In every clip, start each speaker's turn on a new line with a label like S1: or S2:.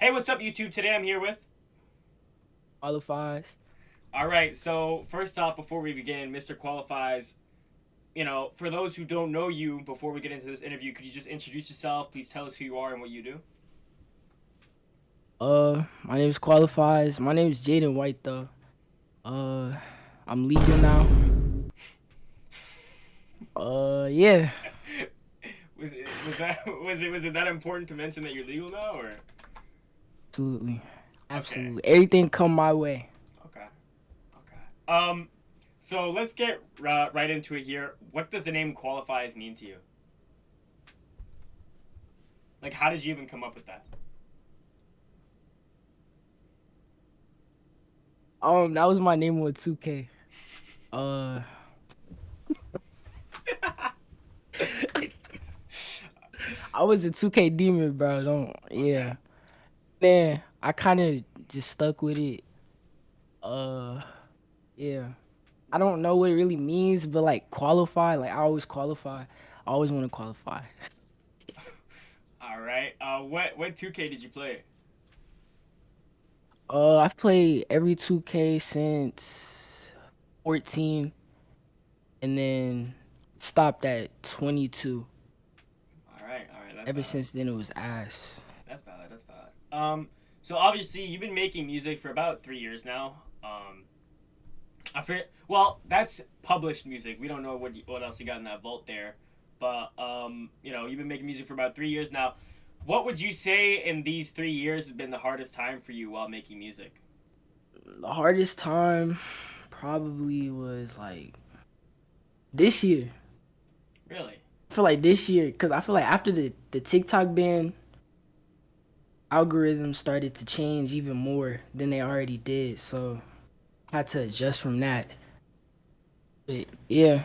S1: Hey, what's up, YouTube? Today I'm here with.
S2: Qualifies.
S1: All right, so first off, before we begin, Mr. Qualifies, for those who don't know you, before we get into this interview, could you just introduce yourself? Please tell us who you are and what you do.
S2: My name's Qualifies. My name's Jaden White though. Uh, I'm legal now. Yeah,
S1: Was it that important to mention that you're legal now, or?
S2: absolutely,
S1: Okay,
S2: absolutely. Everything come my way.
S1: okay, okay. So let's get right into it here. What does the name Qualifies mean to you? Like, how did you even come up with that?
S2: That was my name on 2K. Uh, I was a 2K demon, bro. Don't.
S1: Okay.
S2: Yeah, man. I kind of just stuck with it. Uh, yeah. I don't know what it really means, but like qualify. Like I always qualify. I always want to qualify.
S1: All right. What 2K did you play?
S2: I've played every 2K since 14 and then stopped at 22.
S1: All right, that's
S2: Ever
S1: valid.
S2: since then it was ass.
S1: That's valid. That's valid. So obviously you've been making music for about 3 years now. I forget. Well, that's published music. We don't know what else you got in that vault there, but you've been making music for about 3 years now. What would you say in these 3 years has been the hardest time for you while making music?
S2: The hardest time probably was like this year.
S1: Really?
S2: I feel like this year cuz I feel like after the TikTok ban, algorithms started to change even more than they already did. So I had to adjust from that. But yeah.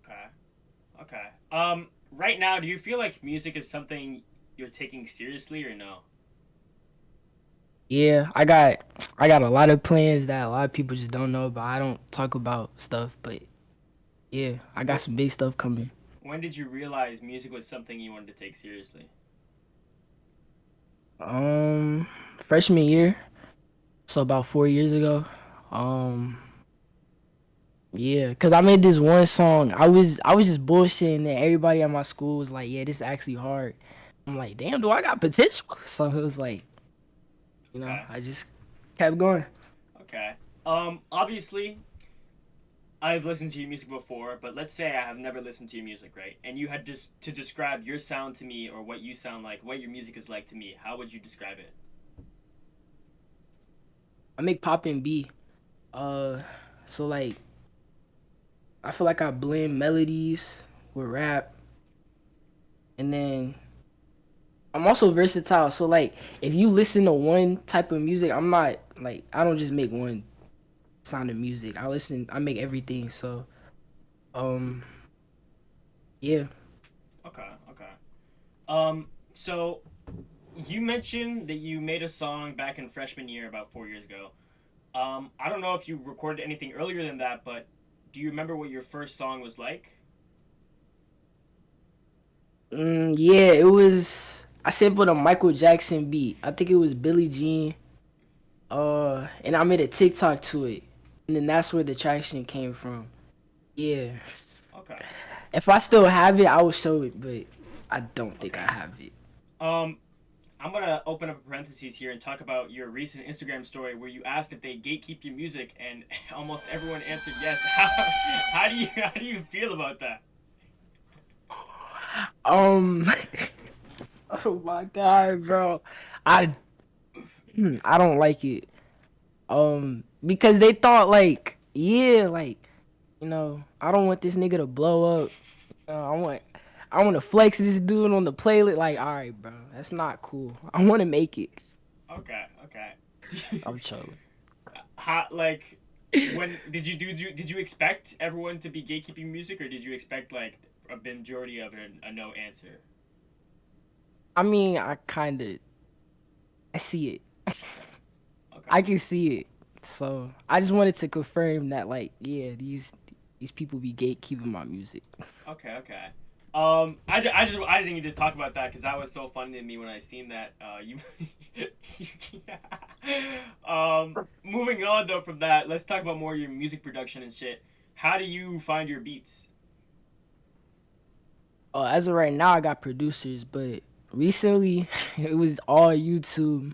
S1: Okay. Okay. Right now, do you feel like music is something you're taking seriously or no?
S2: Yeah, I got a lot of plans that a lot of people just don't know about. I don't talk about stuff, but yeah, I got
S1: What?
S2: some big stuff coming.
S1: When did you realize music was something you wanted to take seriously?
S2: Um, Freshman year, so about 4 years ago. Um, yeah, cause I made this one song. I was just bullshitting, and everybody at my school was like, "Yeah, this is actually hard." I'm like, "Damn, do I got potential?" So it was like,
S1: Okay.
S2: I just kept going.
S1: Okay. Obviously, I've listened to your music before, but let's say I have never listened to your music, right? And you had just to describe your sound to me or what you sound like, what your music is like to me. How would you describe it?
S2: I make pop and B. Uh, so like I feel like I blend melodies with rap, and then I'm also versatile. So like if you listen to one type of music, I'm not like I don't just make one sound of music. I make everything. So um yeah.
S1: Okay, okay. So you mentioned that you made a song back in freshman year about 4 years ago. I don't know if you recorded anything earlier than that, but do you remember what your first song was like?
S2: Yeah, it was I sampled a Michael Jackson beat. I think it was Billie Jean. And I made a TikTok to it. And then that's where the traction came from. Yeah.
S1: Okay,
S2: If I still have it, I will show it, but I don't think I
S1: okay.
S2: have it.
S1: Um, I'm gonna open up a parentheses here and talk about your recent Instagram story where you asked if they gatekeep your music, and almost everyone answered yes. How do you feel about that?
S2: Um, oh my god, bro. I I don't like it. Because they thought like, yeah, like, I don't want this nigga to blow up. I want to flex this dude on the playlist. Like, all right, bro, that's not cool. I want to make it.
S1: Okay, okay.
S2: I'm trolling.
S1: How like when did you expect everyone to be gatekeeping music, or did you expect like a majority of a no answer?
S2: I mean, I see it.
S1: Okay,
S2: I can see it. So I just wanted to confirm that, like, yeah, these people be gatekeeping my music.
S1: okay, okay. I just need to talk about that because that was so funny to me when I seen that. Moving on though from that, let's talk about more your music production and shit. How do you find your beats?
S2: As of right now, I got producers, but recently it was all YouTube.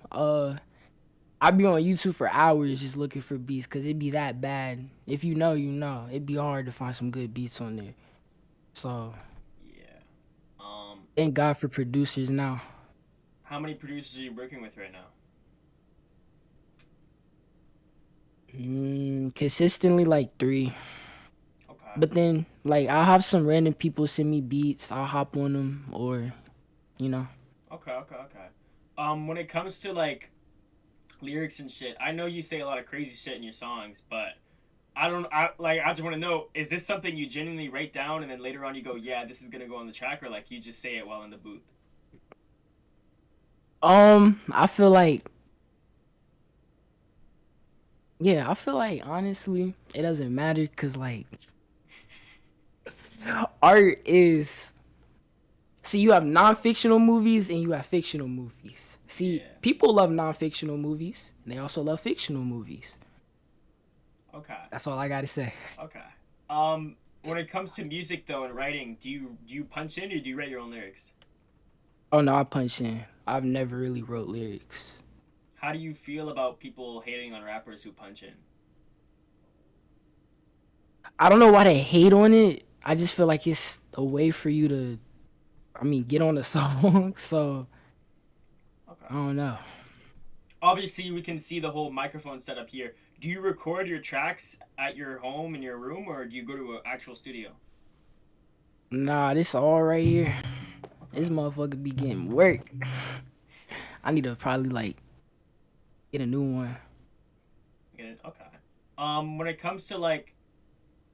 S2: I be on YouTube for hours just looking for beats because it be that bad. If you know, you know. It'd be hard to find some good beats on there. So
S1: Yeah. Um,
S2: thank God for producers now.
S1: how many producers are you working with right now?
S2: Consistently like three.
S1: Okay.
S2: But then like I'll have some random people send me beats. I'll hop on them or you know.
S1: Okay. Okay. Okay. When it comes to like lyrics and shit, I know you say a lot of crazy shit in your songs, but I don't. I just want to know: is this something you genuinely write down and then later on you go, "Yeah, this is gonna go on the track," or like you just say it while in the booth?
S2: I feel like yeah, I feel like honestly it doesn't matter because like art is see, you have non-fictional movies and you have fictional movies. See,
S1: Yeah.
S2: people love non-fictional movies and they also love fictional movies.
S1: Okay.
S2: That's all I gotta say.
S1: Okay. When it comes to music though and writing, do you punch in or do you write your own lyrics?
S2: Oh no, I punch in. I've never really wrote lyrics.
S1: How do you feel about people hating on rappers who punch in?
S2: I don't know why they hate on it. I just feel like it's a way for you to, I mean, get on the song. So
S1: Okay.
S2: I don't know.
S1: Obviously, we can see the whole microphone setup here. Do you record your tracks at your home in your room, or do you go to an actual studio?
S2: Nah, this all right here.
S1: Okay.
S2: This motherfucker be getting work. I need to probably like get a new one.
S1: Okay. When it comes to like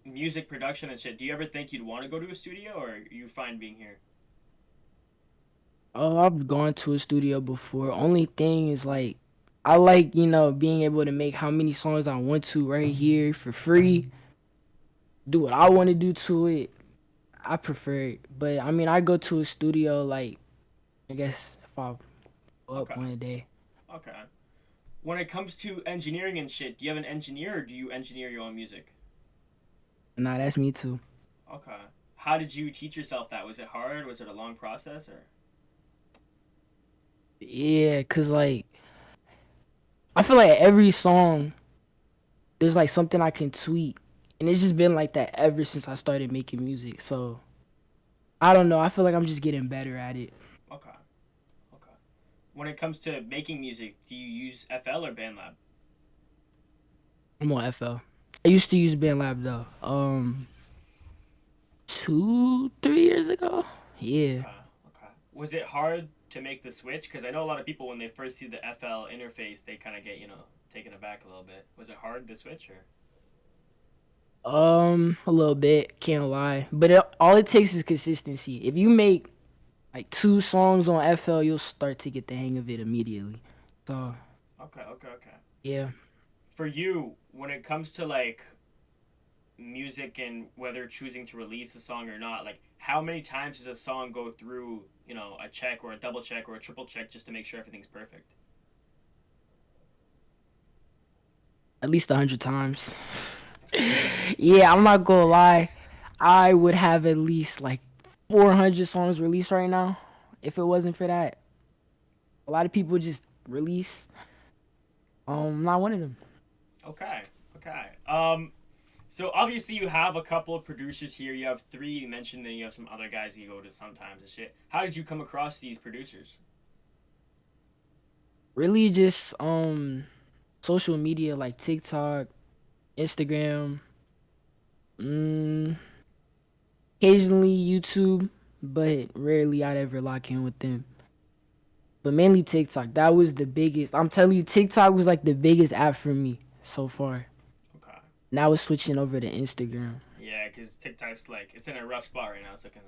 S1: music production and shit, do you ever think you'd want to go to a studio, or are you fine being here?
S2: Oh, I've gone to a studio before. Only thing is like I like, being able to make how many songs I want to right here for free. Do what I want to do to it. I prefer it. But I mean I go to a studio like I guess if I go up
S1: Okay.
S2: one day.
S1: Okay. When it comes to engineering and shit, do you have an engineer or do you engineer your own music?
S2: Nah, that's me too.
S1: Okay. How did you teach yourself that? Was it hard? Was it a long process or?
S2: Yeah, cause like I feel like every song there's like something I can tweak. And it's just been like that ever since I started making music. So I don't know. I feel like I'm just getting better at it.
S1: Okay. Okay. When it comes to making music, do you use FL or BandLab?
S2: I'm on FL. I used to use BandLab though. 2, 3 years ago. Yeah.
S1: Okay. Okay. Was it hard to make the switch? Because I know a lot of people when they first see the FL interface, they kind of get taken aback a little bit. Was it hard to switch or?
S2: A little bit. Can't lie. But all it takes is consistency. If you make like 2 songs on FL, you'll start to get the hang of it immediately. So
S1: Okay. Okay. Okay.
S2: yeah.
S1: For you, when it comes to like music and whether choosing to release a song or not, like how many times does a song go through, a check or a double check or a triple check just to make sure everything's perfect?
S2: At least 100 times. Yeah, I'm not gonna lie. I would have at least like 400 songs released right now if it wasn't for that. A lot of people just release. I'm not one of them.
S1: Okay. Okay. So obviously you have a couple of producers here. You have three. You mentioned that you have some other guys you go to sometimes and shit. How did you come across these producers?
S2: Really, just social media like TikTok, Instagram, mm, occasionally YouTube, but rarely I'd ever lock in with them. But mainly TikTok. That was the biggest. I'm telling you, TikTok was like the biggest app for me so far.
S1: Okay.
S2: Now it's switching over to Instagram.
S1: Yeah, because TikTok's like it's in a rough spot right now. It's looking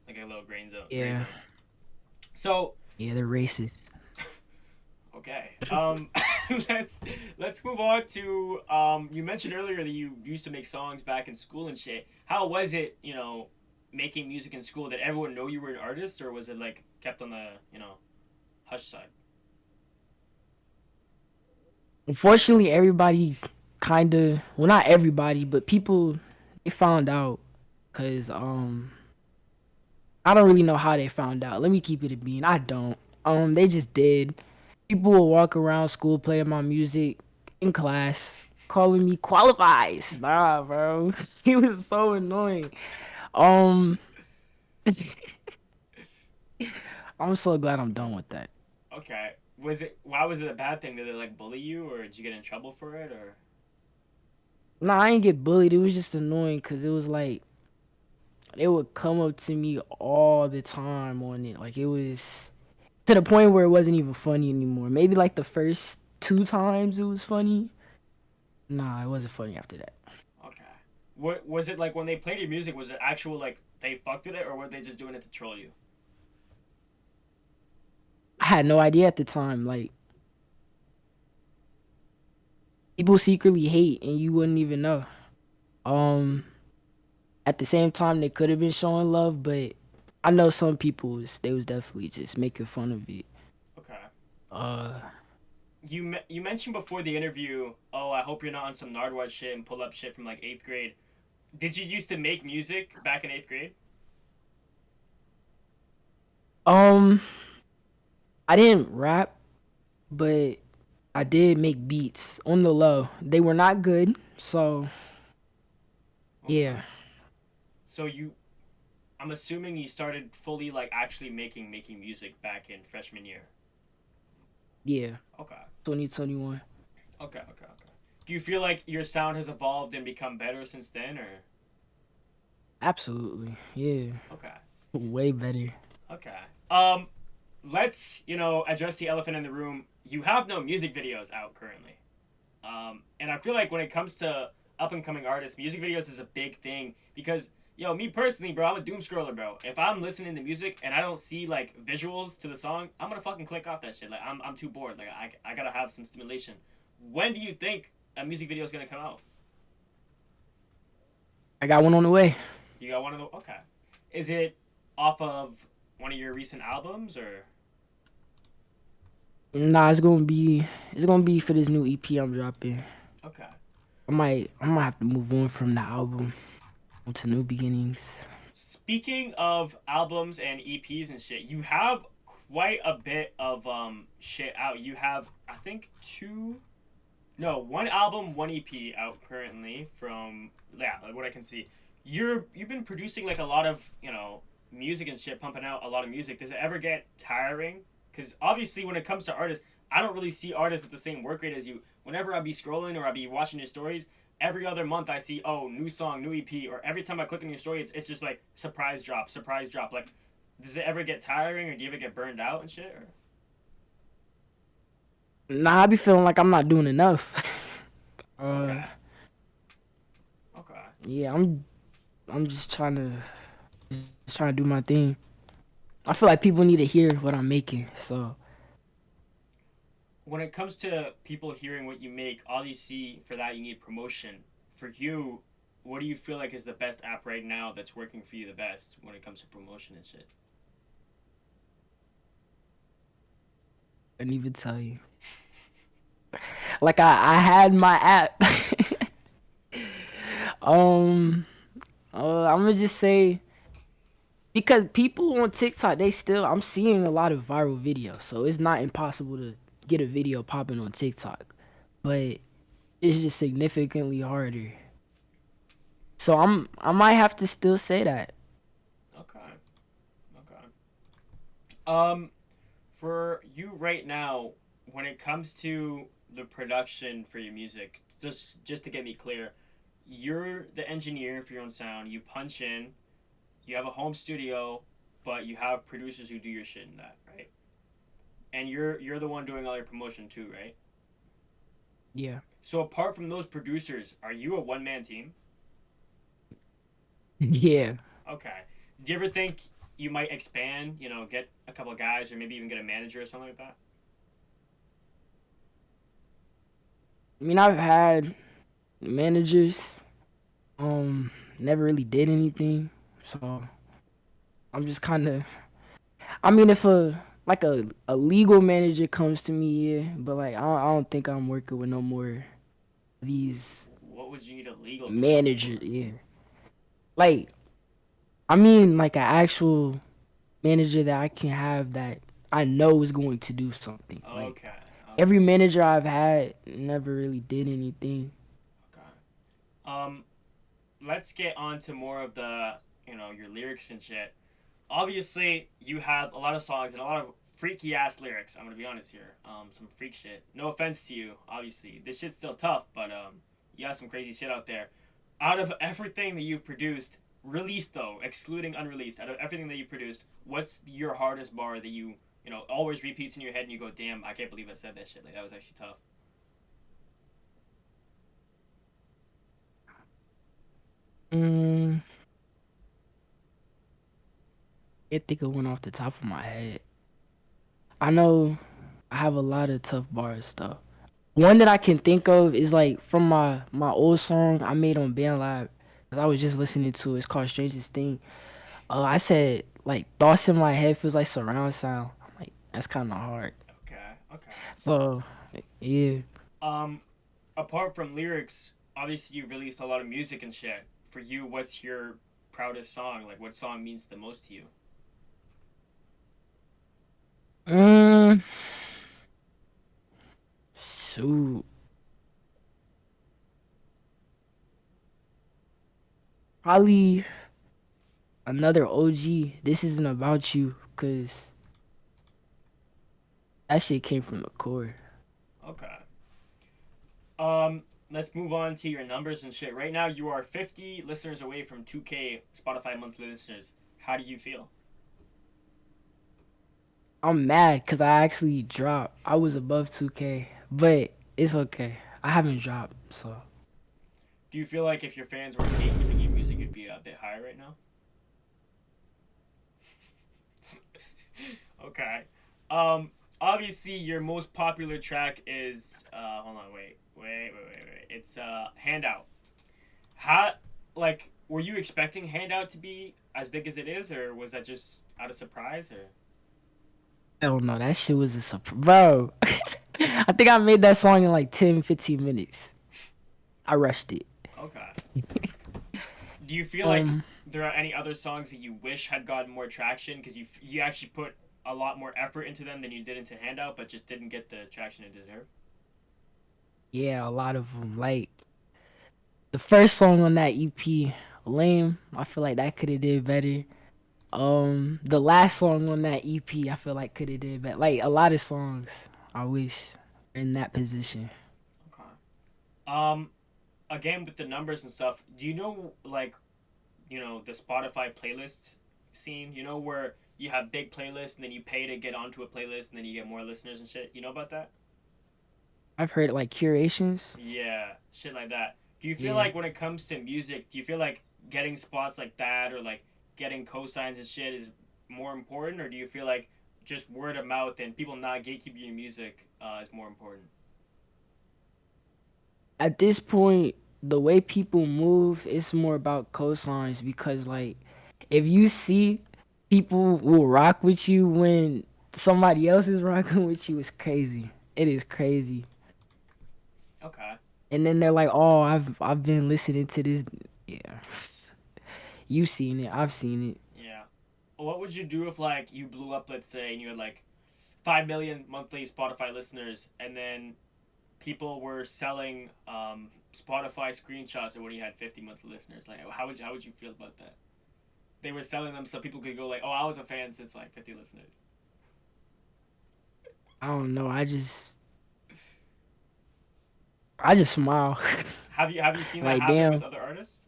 S1: like a little grain zone. Gray
S2: Yeah,
S1: zone. So
S2: yeah, they're racist.
S1: okay. let's let's move on to you mentioned earlier that you used to make songs back in school and shit. How was it, making music in school, did everyone know you were an artist, or was it like kept on the hush side?
S2: Unfortunately, everybody kind of, well, not everybody, but people, they found out because I don't really know how they found out. Let me keep it a bean. I don't. They just did. People will walk around school playing my music in class, calling me Qwaulifies. Nah, bro. He was so annoying. Um, I'm so glad I'm done with that.
S1: Okay. Was it? Why was it a bad thing? Did they like bully you, or did you get in trouble for it, or?
S2: Nah, I ain't get bullied. It was just annoying because it was like they would come up to me all the time on it. Like it was to the point where it wasn't even funny anymore. Maybe like the first two times it was funny. Nah, it wasn't funny after that.
S1: Okay. What was it like when they played your music? Was it actual like they fucked with it, or were they just doing it to troll you?
S2: I had no idea at the time. Like people secretly hate and you wouldn't even know. Um, at the same time they could have been showing love, but I know some people they was definitely just making fun of it.
S1: Okay.
S2: Uh,
S1: You mentioned before the interview. Oh, I hope you're not on some Nardwuar shit and pull up shit from like eighth grade. Did you used to make music back in eighth grade?
S2: um, I didn't rap, but I did make beats on the low. They were not good, so
S1: Okay.
S2: yeah,
S1: So I'm assuming you started fully like actually making music back in freshman year.
S2: yeah.
S1: Okay.
S2: 2021.
S1: Okay. Okay. Okay. Do you feel like your sound has evolved and become better since then, or?
S2: Absolutely, yeah.
S1: Okay.
S2: Way better.
S1: Okay. Let's address the elephant in the room. You have no music videos out currently. And I feel like when it comes to up and coming artists, music videos is a big thing because me personally, bro, I'm a doom scroller, bro. If I'm listening to music and I don't see like visuals to the song, I'm gonna fucking click off that shit. Like I'm too bored. Like I gotta have some stimulation. When do you think a music video is gonna come out?
S2: I got one on the way.
S1: You got one of the okay. Is it off of one of your recent albums or
S2: Nah, it's gonna be for this new EP I'm dropping.
S1: okay?
S2: I might have to move on from the album onto new beginnings.
S1: Speaking of albums and EPs and shit, you have quite a bit of shit out. You have I think one album, one EP out currently from like what I can see. You've been producing like a lot of, music and shit, pumping out a lot of music. Does it ever get tiring? Cuz obviously when it comes to artists, I don't really see artists with the same work rate as you. Whenever I be scrolling or I be watching your stories, every other month I see, oh, new song, new EP, or every time I click on your story, it's just like surprise drop, surprise drop. Like, does it ever get tiring, or do you ever get burned out and shit? Or
S2: Nah, I be feeling like I'm not doing enough. uh,
S1: okay, okay.
S2: yeah, I'm just trying to do my thing. I feel like people need to hear what I'm making. So
S1: When it comes to people hearing what you make, obviously for that you need promotion. For you, what do you feel like is the best app right now that's working for you the best when it comes to promotion and shit?
S2: I didn't even tell you. Like I had my app. um, I'm gonna just say because people on TikTok, I'm seeing a lot of viral videos, so it's not impossible to get a video popping on TikTok, but it's just significantly harder. So I might have to still say that.
S1: Okay, okay. Um, for you right now, when it comes to the production for your music, just to get me clear, you're the engineer for your own sound. You punch in, you have a home studio, but you have producers who do your shit in that, right? And you're the one doing all your promotion too, right?
S2: Yeah.
S1: So apart from those producers, are you a one man team?
S2: Yeah.
S1: Okay. Do you ever think you might expand? Get a couple of guys, or maybe even get a manager or something like that?
S2: I mean, I've had managers, never really did anything. So I'm just kind of. I mean, if a legal manager comes to me, yeah, but like I don't think I'm working with no more these
S1: What would you need a legal manager
S2: managers.
S1: for?
S2: Yeah, like I mean, like an actual manager that I can have that I know is going to do something. Like
S1: Okay,
S2: every
S1: okay,
S2: manager I've had never really did anything.
S1: okay. Um, let's get on to more of the your lyrics and shit. Obviously, you have a lot of songs and a lot of freaky ass lyrics. I'm gonna be honest here. Some freak shit. No offense to you, obviously. This shit's still tough, but you got some crazy shit out there. Out of everything that you've produced, released though, excluding unreleased, out of everything that you produced, what's your hardest bar that you always repeats in your head and you go, damn, I can't believe I said that shit. Like that was actually tough.
S2: Mm, can't think of one off the top of my head. I know I have a lot of tough bars though. One that I can think of is like from my old song I made on BandLab. Cause I was just listening to it. It's called Strangest Thing. I said like thoughts in my head feels like surround sound. I'm like that's kind of hard.
S1: Okay, okay.
S2: So yeah,
S1: Um, apart from lyrics, obviously you've released a lot of music and shit. For you, what's your proudest song? Like, what song means the most to you?
S2: mm, shoot, probably another OG. This isn't about you, cause that shit came from the core.
S1: Okay. Let's move on to your numbers and shit. Right now, you are 50 listeners away from 2K Spotify monthly listeners. How do you feel?
S2: I'm mad cause I actually dropped. I was above 2K, but it's okay. I haven't dropped, so
S1: Do you feel like if your fans were gatekeeping your music, it'd be a bit higher right now? Okay. Obviously, your most popular track is hold on, wait. It's Handout. How like were you expecting Handout to be as big as it is, or was that just out of surprise? Or
S2: I don't know. That shit was a surprise, bro. I think I made that song in like 10, 15 minutes. I rushed it.
S1: okay, do you feel like
S2: Um,
S1: there are any other songs that you wish had gotten more traction because you actually put a lot more effort into them than you did into Handout, but just didn't get the traction it deserved?
S2: yeah, a lot of them. Like the first song on that EP, lame. I feel like that could have did better. The last song on that EP, I feel like could have did better. Like a lot of songs, I wish in that position.
S1: Okay. Um, again with the numbers and stuff, do you know like the Spotify playlist scene? You know where you have big playlists and then you pay to get onto a playlist and then you get more listeners and shit. You know about that?
S2: I've heard like curations.
S1: Yeah, shit like that. Do you feel
S2: Yeah.
S1: like when it comes to music, do you feel like getting spots like that or like getting cosigns and shit is more important, or do you feel like just word of mouth and people not gatekeeping your music is more important?
S2: At this point, the way people move, it's more about cosigns because like if you see people will rock with you when somebody else is rocking with you, it's crazy. It is crazy.
S1: Okay.
S2: And then they're like, "Oh, I've been listening to this." Yeah, you seen it. I've seen it.
S1: Yeah. What would you do if like you blew up, let's say, and you had like 5 million monthly Spotify listeners, and then people were selling Spotify screenshots of when you had 50 monthly listeners? Like, how would you feel about that? They were selling them so people could go like, "Oh, I was a fan since like 50 listeners."
S2: I don't know. I just smile.
S1: Have you seen that
S2: Like,
S1: happen with
S2: damn.
S1: other artists?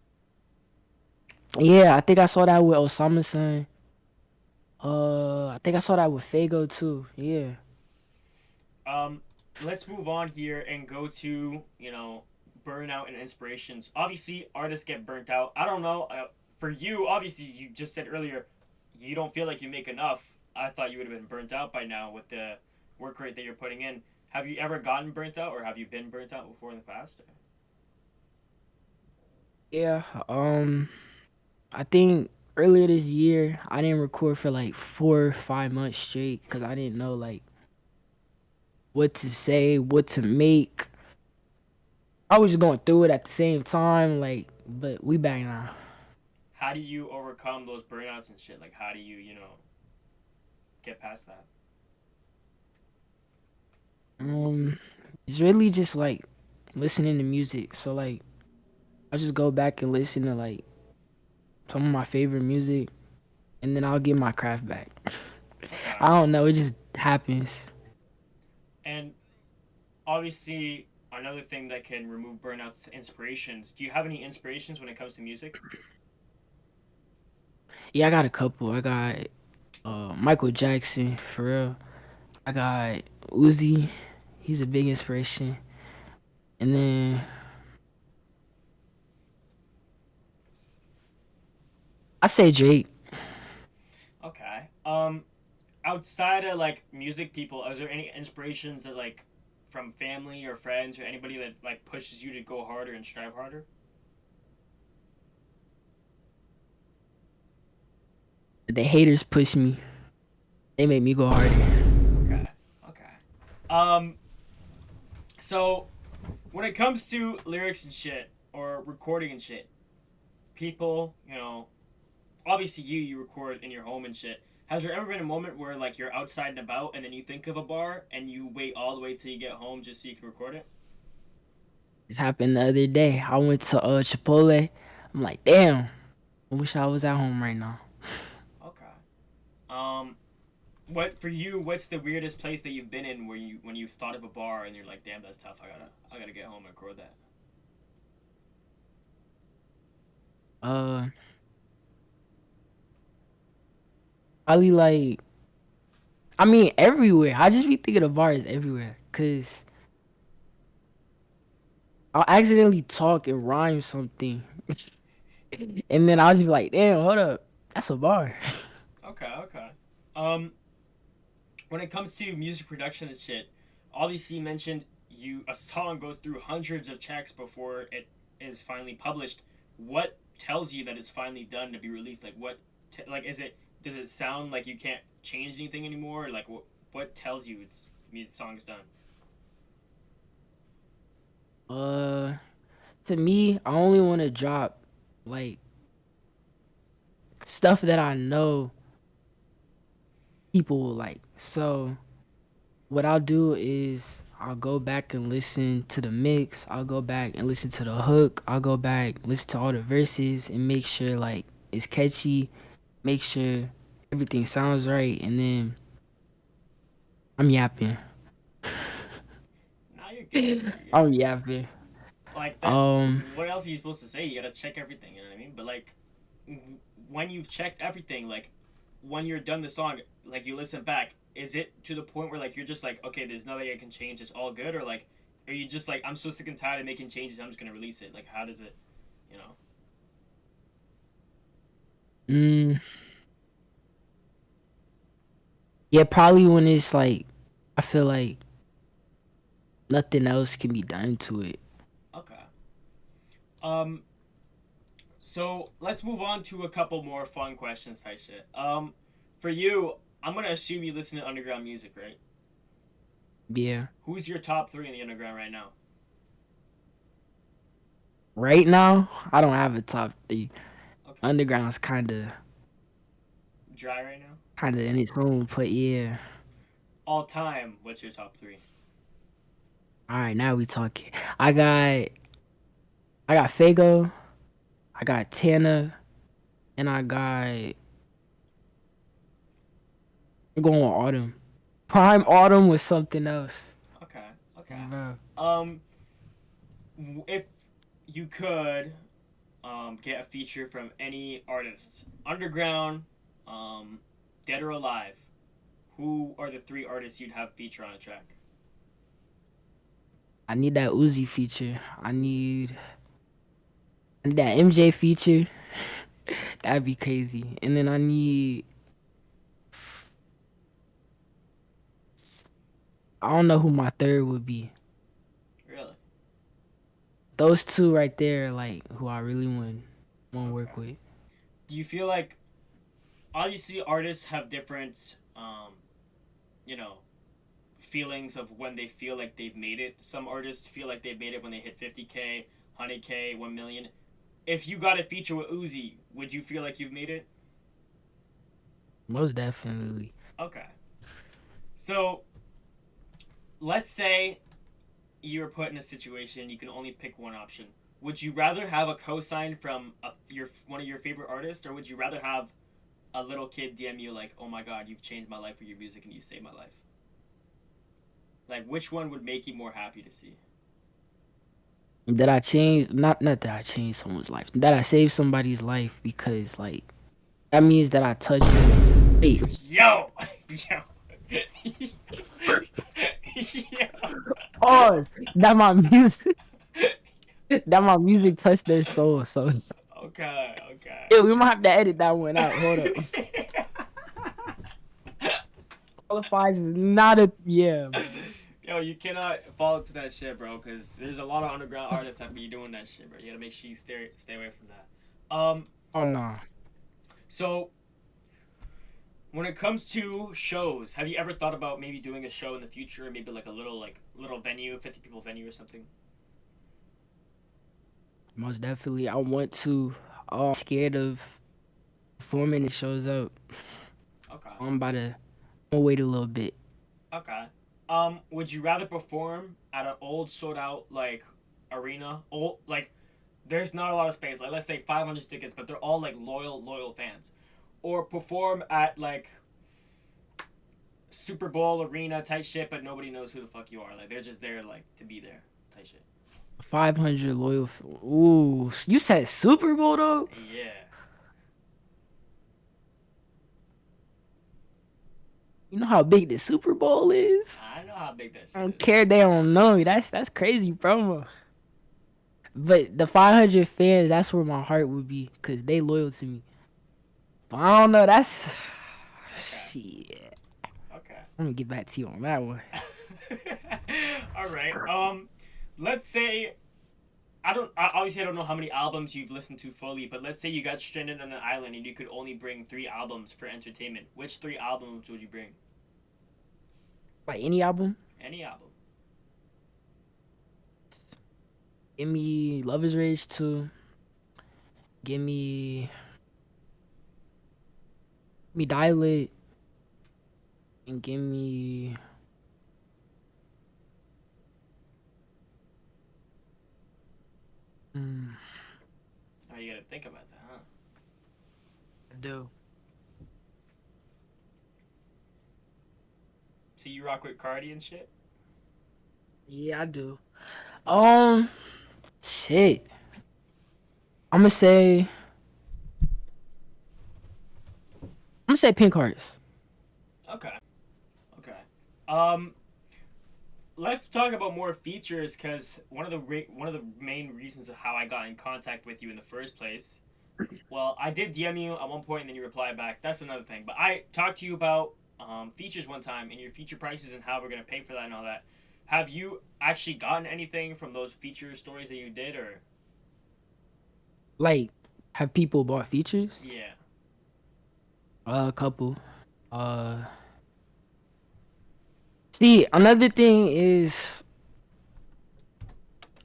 S2: Yeah, I think I saw that with Osama son. I think I saw that with Fago too. Yeah.
S1: Um, let's move on here and go to burnout and inspirations. Obviously, artists get burnt out. I don't know. For you, obviously, you just said earlier you don't feel like you make enough. I thought you would have been burnt out by now with the work rate that you're putting in. Have you ever gotten burnt out, or have you been burnt out before in the past?
S2: Yeah. I think. Earlier this year, I didn't record for like 4 or 5 months straight because I didn't know like what to say, what to make. I was just going through it at the same time, like, but we back now.
S1: How do you overcome those burnouts and shit? Like, how do you, get past that?
S2: Um, it's really just like listening to music. So like, I just go back and listen to like some of my favorite music, and then I'll get my craft back.
S1: Okay.
S2: I don't know, it just happens.
S1: And obviously, another thing that can remove burnouts is inspirations. Do you have any inspirations when it comes to music?
S2: Yeah, I got a couple. I got Michael Jackson for real. I got Uzi. He's a big inspiration. And then I say Drake.
S1: Okay. Outside of like music people, is there any inspirations that like from family or friends or anybody that like pushes you to go harder and strive harder?
S2: The haters push me. They make me go harder.
S1: Okay. Okay. Um. So when it comes to lyrics and shit or recording and shit, people, obviously you record in your home and shit. Has there ever been a moment where like you're outside and about and then you think of a bar and you wait all the way till you get home just so you can record it?
S2: This happened the other day. I went to Chipotle. I'm like, damn. I wish I was at home right now.
S1: Okay. Um, what for you? What's the weirdest place that you've been in where you when you've thought of a bar and you're like, damn, that's tough. I gotta get home and record that.
S2: Uh, Probably like, I mean, everywhere. I just be thinking of bars everywhere. Cause I'll accidentally talk and rhyme something. And then I'll just be like, damn, hold up. That's a bar.
S1: Okay, okay. Um, when it comes to music production and shit, obviously you mentioned you a song goes through hundreds of checks before it is finally published. What tells you that it's finally done to be released? Like like is it does it sound like you can't change anything anymore? Like what tells you it's music song is done?
S2: Uh, to me, I only want to drop like stuff that I know people will like. So what I'll do is I'll go back and listen to the mix. I'll go back and listen to the hook. I'll go back, listen to all the verses and make sure like it's catchy, make sure everything sounds right, and then I'm yapping.
S1: Now you're good. You're good.
S2: I'm yapping.
S1: Like that.
S2: Um
S1: What else are you supposed to say? You gotta check everything. You know what I mean? But like when you've checked everything, like when you're done the song, like you listen back, is it to the point where like you're just like, okay, there's nothing I can change, it's all good, or like, are you just like, I'm so sick and tired of making changes, I'm just gonna release it? Like, how does it, you know?
S2: mm, yeah, probably when it's like I feel like nothing else can be done to it.
S1: Okay. Um. So let's move on to a couple more fun questions, type shit. For you, I'm gonna assume you listen to underground music, right?
S2: Yeah.
S1: Who's your top three in the underground right now?
S2: Right now, I don't have a top three.
S1: Okay.
S2: Underground's
S1: Dry right now.
S2: kinda in its own play. Yeah.
S1: All time, what's your top three?
S2: All right, now we talking. I got I got Fago, I got Tana, and I'm going with Autumn. Prime
S1: Okay.
S2: Autumn was something else.
S1: Okay. Okay.
S2: Bro.
S1: Um, if you could get a feature from any artist, underground, um, dead or alive, who are the three artists you'd have feature on a track?
S2: I need that Uzi feature. I need that MJ feature. That'd be crazy. And then I don't know who my third would be.
S1: Really?
S2: Those two right there, like who I really want to
S1: Okay.
S2: work with.
S1: Do you feel like obviously artists have different you know feelings of when they feel like they've made it. Some artists feel like they've made it when they hit 50K, 100K, 1 million. If you got a feature with Uzi, would you feel like you've made it?
S2: Most definitely.
S1: Okay. So let's say you were put in a situation you can only pick one option. Would you rather have a cosign from your one of your favorite artists, or would you rather have a little kid DM you like, "Oh my God, you've changed my life with your music and you saved my life"? Like, which one would make you more happy to see?
S2: That I changed, not that I changed someone's life. That I saved somebody's life because like that means that I touched them. Wait,
S1: Yo, yo, yo.
S2: oh, that my music, that my music touched their soul. So,
S1: Okay, okay.
S2: yeah, we might have to edit that one out. Hold up. Qualifies is not a yeah.
S1: Yo, you cannot fall into that shit, bro. Because there's a lot of underground artists that be doing that shit, bro. You gotta make sure you stay away from that.
S2: Oh no.
S1: So when it comes to shows, have you ever thought about maybe doing a show in the future, maybe like a little venue, 50 people venue or something?
S2: Most definitely, I want to. Scared of performing. It shows up.
S1: Okay,
S2: I'm about to. I'm gonna wait a little bit.
S1: okay. Would you rather perform at an old sold out like arena, old like there's not a lot of space, like let's say 500 tickets, but they're all like loyal fans, or perform at like Super Bowl arena type shit, but nobody knows who the fuck you are. Like they're just there like to be there type shit.
S2: 500 loyal. Ooh, you said Super Bowl though.
S1: Yeah,
S2: You know how big the Super Bowl is.
S1: I know how big that
S2: I
S1: shit
S2: don't
S1: is.
S2: care. They don't know. That's crazy promo. But the 500 fans, that's where my heart would be, cause they loyal to me. But I don't know. That's
S1: Okay,
S2: shit.
S1: okay.
S2: I'm gonna get back to you on that one.
S1: All right. Let's say obviously I don't know how many albums you've listened to fully, but let's say you got stranded on an island and you could only bring 3 albums for entertainment. Which 3 albums would you bring?
S2: Like any album,
S1: Any album.
S2: give me Love Is Rage 2. Give me Dilate, and give me. Mm,
S1: Oh, you gotta think about that, huh?
S2: I do.
S1: So you rock with Cardi and shit?
S2: Yeah, I do. Um, shit. I'm gonna say. I'm gonna say Pink Hearts.
S1: Okay. Okay. Um, let's talk about more features because one of the main reasons of how I got in contact with you in the first place. Well, I did DM you at one point and then you replied back. That's another thing. But I talked to you about features one time and your feature prices and how we're gonna pay for that and all that. Have you actually gotten anything from those feature stories that you did, or
S2: Like, have people bought features?
S1: yeah?
S2: A couple. Uh, see, another thing is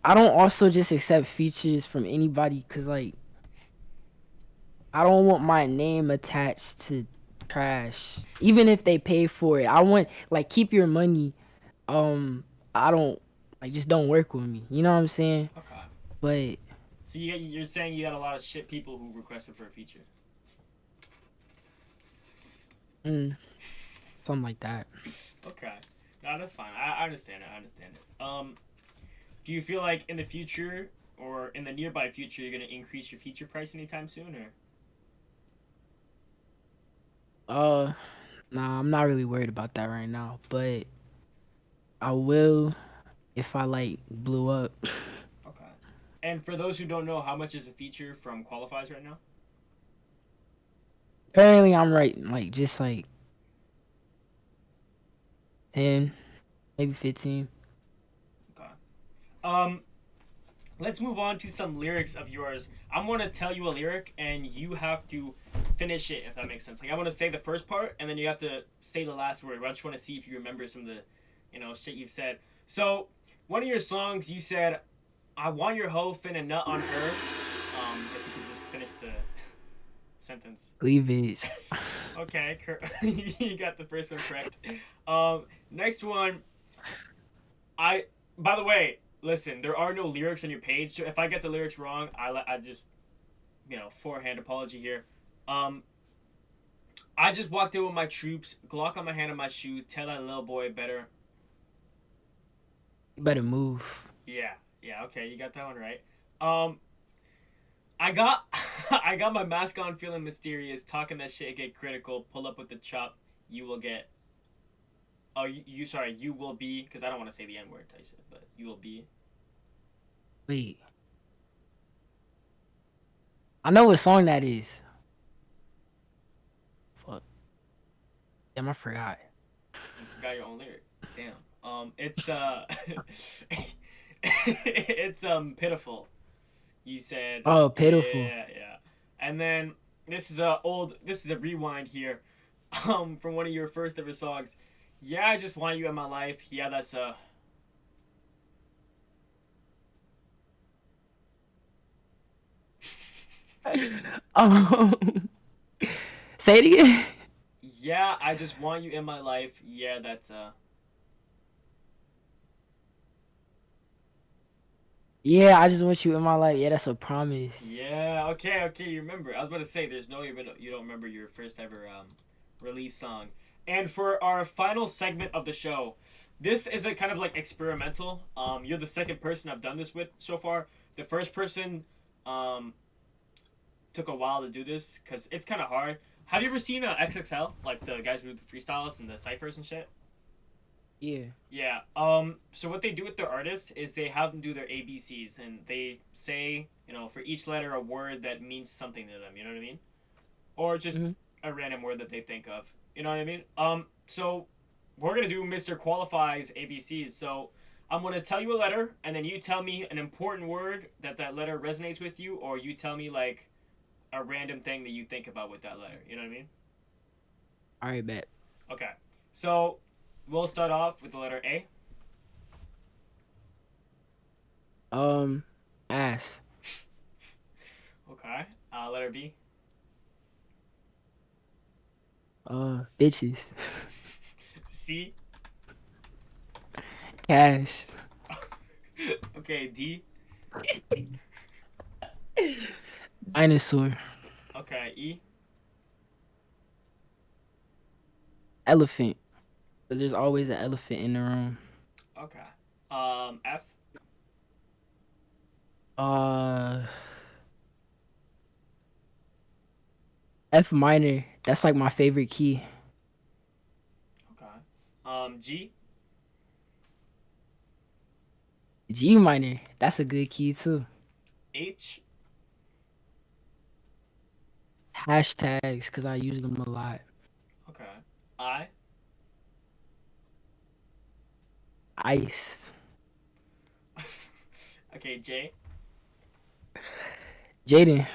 S2: I don't also just accept features from anybody because like I don't want my name attached to trash. Even if they pay for it, I want like keep your money. Um, I don't like just don't work with me. You know what I'm saying?
S1: Okay.
S2: But
S1: So you're saying you had a lot of shit people who requested for a feature.
S2: mm, something like that.
S1: Okay. No, that's fine. I understand it. I understand it. Do you feel like in the future or in the nearby future you're gonna increase your feature price anytime soon, or?
S2: Uh, nah, I'm not really worried about that right now. But I will if I like blew up.
S1: Okay. And for those who don't know, how much is a feature from Qwaulifies right now?
S2: Apparently, I'm right. Like just like 10, maybe 15.
S1: Okay. Um, let's move on to some lyrics of yours. I'm going to tell you a lyric, and you have to finish it, if that makes sense. Like, I want to say the first part, and then you have to say the last word. I just want to see if you remember some of the, shit you've said. So, one of your songs, you said, I want your hoe, finna nut on her. If you could just finish the sentence.
S2: Cleavage.
S1: Okay, you got the first one correct. Next one, I. By the way, listen, there are no lyrics on your page, so if I get the lyrics wrong, I just forehand apology here. Um, I just walked in with my troops, Glock on my hand and my shoe. Tell that little boy better.
S2: You better move.
S1: Yeah, yeah, okay, you got that one right. Um, I got I got my mask on, feeling mysterious, talking that shit, get critical. Pull up with the chop, you will get. Oh, sorry, you will be, because I don't want to say the N word, Tyson, but you will be.
S2: Wait. I know what song that is. Fuck. Damn, I forgot.
S1: You forgot your own lyric. Damn. It's it's pitiful. You said,
S2: Oh, pitiful.
S1: yeah, yeah, and then this is a rewind here, from one of your first ever songs. Yeah, I just want you in my life. Yeah, that's
S2: Oh, say it again.
S1: yeah, I just want you in my life. Yeah, that's
S2: Yeah, I just want you in my life. Yeah, that's a promise.
S1: yeah, okay, okay, you remember. I was about to say, there's no even you don't remember your first ever release song. And for our final segment of the show, this is a kind of like experimental. You're the second person I've done this with so far. The first person um took a while to do this because it's kind of hard. Have you ever seen XXL, like the guys who do the freestyles and the ciphers and shit?
S2: Yeah.
S1: Yeah. So what they do with their artists is they have them do their ABCs, and they say, for each letter a word that means something to them. You know what I mean? Or just
S2: Hmm.
S1: a random word that they think of. You know what I mean? So we're gonna do Mr. Qualifies ABCs. So I'm gonna tell you a letter, and then you tell me an important word that letter resonates with you, or you tell me like a random thing that you think about with that letter. You know what I mean?
S2: All right, bet.
S1: Okay. So we'll start off with the letter A.
S2: Um, ass.
S1: Okay. Letter B.
S2: Bitches.
S1: C.
S2: Cash.
S1: Okay. D.
S2: Dinosaur.
S1: Okay. E.
S2: Elephant. Cause there's always an elephant in the room.
S1: Okay. F.
S2: Uh, F minor. That's like my favorite key.
S1: Okay. G.
S2: G minor. That's a good key too.
S1: H.
S2: Hashtags, cause I use them a lot.
S1: Okay. I.
S2: Ice.
S1: Okay. J.
S2: Jaden.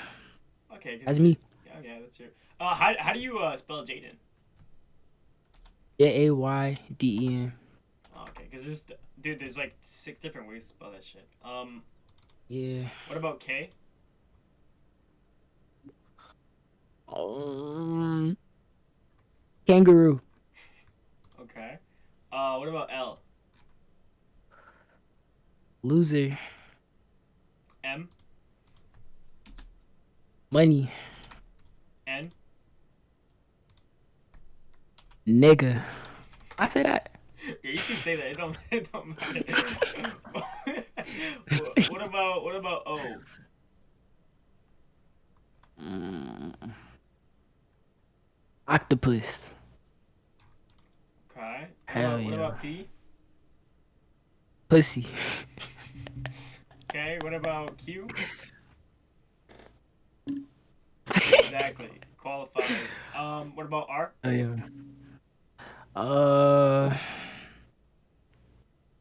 S1: Okay. Cause
S2: That's
S1: it's your.
S2: me.
S1: Yeah. Okay. That's your. How do you spell Jaden?
S2: Jaydn.
S1: Oh, okay. Cause there's like 6 different ways to spell that shit.
S2: Yeah.
S1: What about K?
S2: Um, kangaroo.
S1: Okay. What about L?
S2: Loser.
S1: M.
S2: Money.
S1: N.
S2: Nigga. I say that.
S1: Yeah, you can say that. It don't. It don't matter. What about O?
S2: Mm, octopus.
S1: Okay. What
S2: Hell
S1: about what
S2: yeah.
S1: about P?
S2: Pussy.
S1: Okay. What about Q? Exactly. Qualifies. What about R?
S2: Oh yeah. Uh,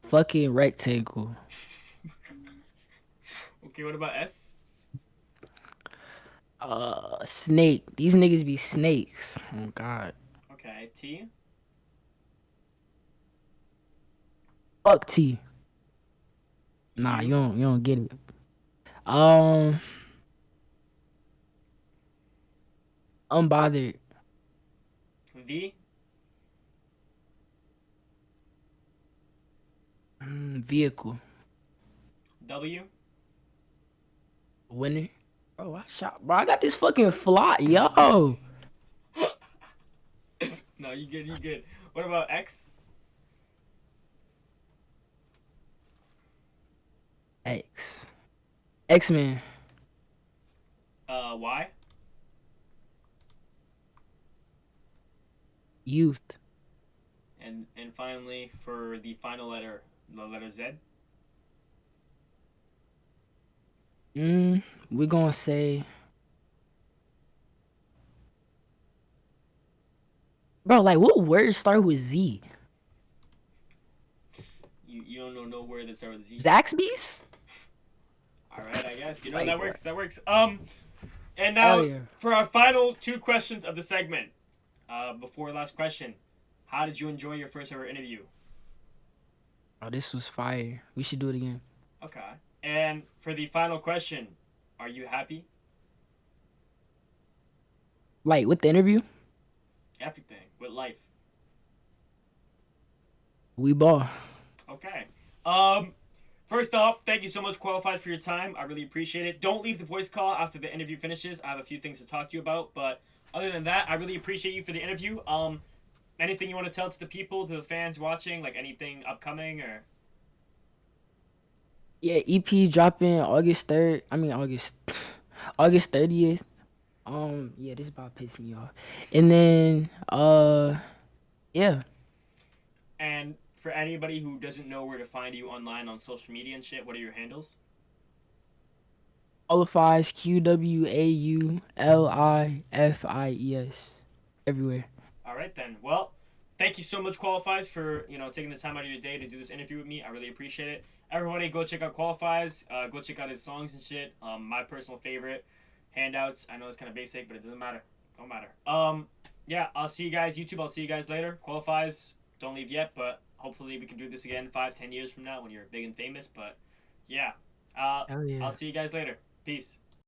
S2: fucking rectangle.
S1: Okay, what about S?
S2: Snake. These niggas be snakes. Oh God.
S1: Okay, T.
S2: Fuck T. Nah,
S1: U.
S2: you don't get it. Um, Unbothered.
S1: V.
S2: Vehicle.
S1: W.
S2: Winner. Bro, I shot. Bro, I got this fucking fly. Yo.
S1: No, you good, you good. What about X?
S2: X. X-Men.
S1: Y.
S2: Youth.
S1: And finally, for the final letter, the letter Z.
S2: We're gonna say, bro, like what words start with Z?
S1: You don't know no word that starts with Z.
S2: Zaxby's?
S1: All right, I guess you know
S2: Like
S1: that
S2: what?
S1: works. That works. And
S2: Hell
S1: now
S2: yeah.
S1: for our final two questions of the segment. Before last question, how did you enjoy your first ever interview?
S2: Oh, this was fire. We should do it again.
S1: Okay. And for the final question, are you happy?
S2: Like with the interview,
S1: Everything with life.
S2: we ball.
S1: Okay. Um, First off, thank you so much, Qwaulifies, for your time. I really appreciate it. Don't leave the voice call after the interview finishes. I have a few things to talk to you about, but other than that, I really appreciate you for the interview. Anything you want to tell to the people, to the fans watching, like anything upcoming or?
S2: Yeah, EP dropping August 3rd. I mean August August 30th. Yeah, this about piss me off. And then yeah.
S1: And for anybody who doesn't know where to find you online on social media and shit, what are your handles?
S2: Qualifies Qwaulifies everywhere.
S1: All right then. Well, thank you so much, Qwaulifies, for taking the time out of your day to do this interview with me. I really appreciate it. Everybody, go check out Qwaulifies. Go check out his songs and shit. My personal favorite, Handouts. I know it's kind of basic, but it doesn't matter. Don't matter. Yeah, I'll see you guys. YouTube, I'll see you guys later. Qwaulifies, don't leave yet, but hopefully we can do this again 5, 10 years from now when you're big and famous. But yeah,
S2: Hell yeah.
S1: I'll see you guys later. Peace.